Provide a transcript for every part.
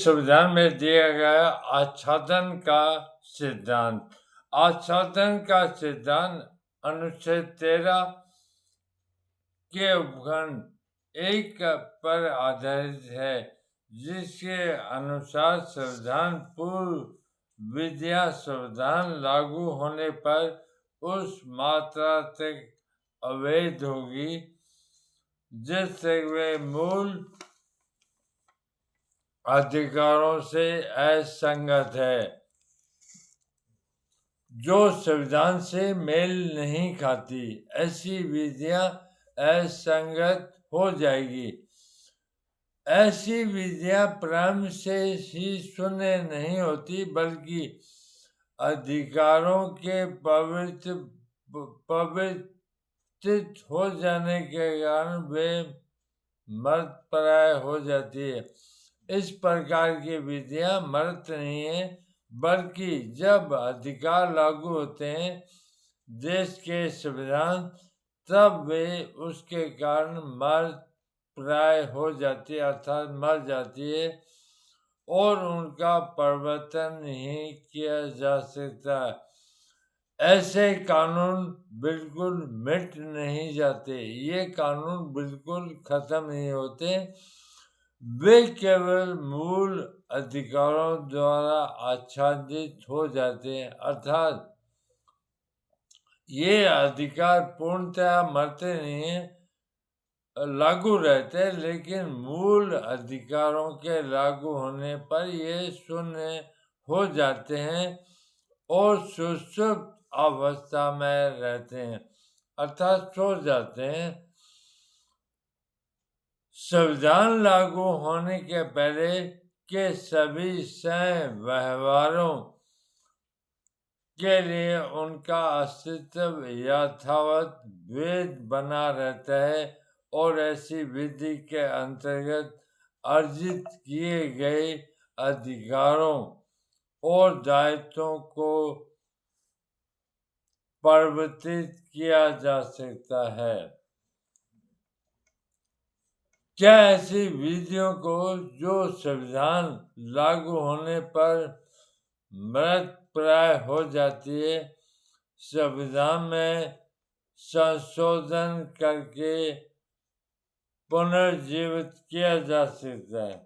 संविधान में दिया गया आच्छादन का सिद्धांत। आच्छादन का सिद्धांत अनुच्छेद 13 के उपखंड 1 पर आधारित है, जिसके अनुसार संविधान पूर्व विधियां संविधान लागू होने पर उस मात्रा तक अवैध होगी जिससे वे मूल अधिकारों से असंगत है, जो संविधान से मेल नहीं खाती। ऐसी विधियां असंगत हो जाएगी। ऐसी विधियां प्रारंभ से ही शून्य नहीं होती, बल्कि अधिकारों के पवित्रित हो जाने के कारण वे मर्तप्राय हो जाती है। इस प्रकार की विधियां मर्त नहीं है, बल्कि जब अधिकार लागू होते हैं देश के संविधान, तब वे उसके कारण मर्तप्राय हो जाती है, अर्थात मर जाती है, और उनका परिवर्तन नहीं किया जा सकता। ऐसे कानून बिल्कुल मिट नहीं जाते, ये कानून बिल्कुल खत्म नहीं होते, वे केवल मूल अधिकारों द्वारा आच्छादित हो जाते हैं, अर्थात ये अधिकार पूर्णतः मरते नहीं हैं, लागू रहते, लेकिन मूल अधिकारों के लागू होने पर ये शून्य हो जाते हैं और सुषुप्त अवस्था में रहते हैं, अर्थात सो जाते हैं। संविधान लागू होने के पहले के सभी व्यवहारों के लिए उनका अस्तित्व यथावत वैध बना रहता है और ऐसी विधि के अंतर्गत अर्जित किए गए अधिकारों और दायित्वों को परिवर्तित किया जा सकता है। क्या ऐसी विधियों को जो संविधान लागू होने पर मृतप्राय हो जाती है, संविधान में संशोधन करके पुनर्जीवित किया जा सकता है?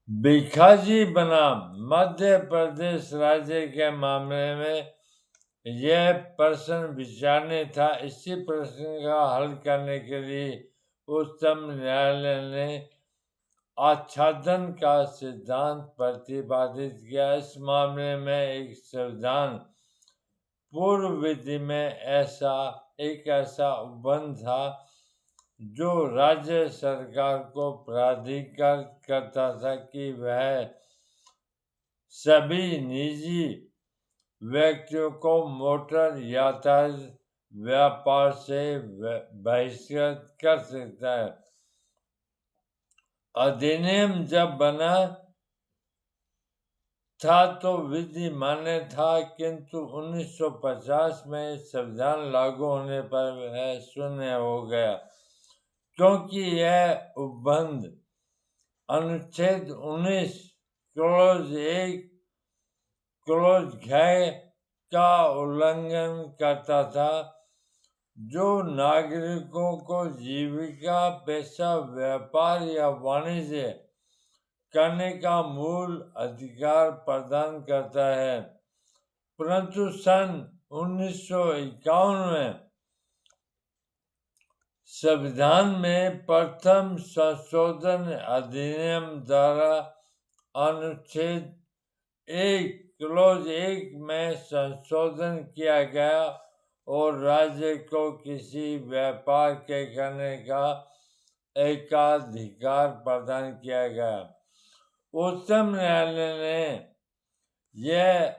भिखाजी बनाम मध्य प्रदेश राज्य के मामले में यह प्रश्न विचारणीय था। इसी प्रश्न का हल करने के लिए उच्चतम न्यायालय ने आच्छादन का सिद्धांत प्रतिपादित किया। इस मामले में एक संविधान पूर्व विधि में एक ऐसा उपबंध था जो राज्य सरकार को प्राधिकृत करता था कि वह सभी निजी व्यक्तियों को मोटर यातायात व्यापार से बहिष्कृत कर सकता है। अधिनियम जब बना था तो विधि मान्य था, किंतु 1950 में संविधान लागू होने पर वह शून्य हो गया, क्योंकि यह उपबंध अनुच्छेद 19 क्लोज 1 क्लोज 6 का उल्लंघन करता था, जो नागरिकों को जीविका, पेशा, व्यापार या वाणिज्य करने का मूल अधिकार प्रदान करता है। परंतु सन 1951 में संविधान में प्रथम संशोधन अधिनियम द्वारा अनुच्छेद 1 क्लोज 1 में संशोधन किया गया और राज्य को किसी व्यापार के करने का एकाधिकार प्रदान किया गया। उच्चतम न्यायालय ने यह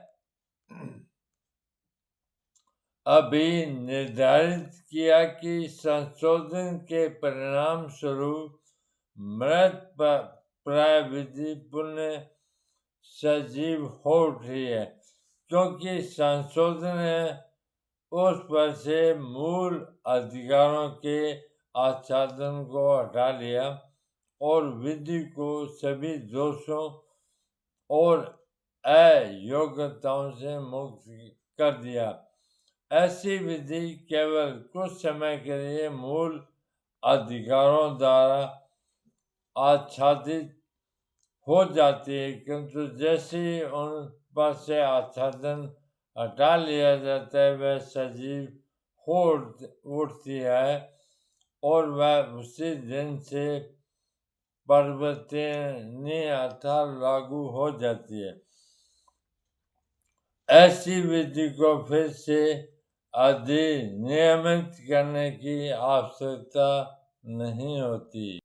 अभी निर्धारित किया कि संशोधन के परिणाम स्वरूप मृतप्राय विधि पुनः सजीव हो उठी है, क्योंकि संशोधन उस पर से मूल अधिकारों के आच्छादन को हटा लिया और विधि को सभी दोषों और अयोग्यताओं से मुक्त कर दिया। ऐसी विधि केवल कुछ समय के लिए मूल अधिकारों द्वारा आच्छादित हो जाती है, किंतु जैसे ही उन पर से आच्छादन हटा लिया जाता है वह सजीव हो उठती है और वह उसी दिन से परिवर्तनीय अर्थात लागू हो जाती है। ऐसी विधि को फिर से अधिनियमित करने की आवश्यकता नहीं होती।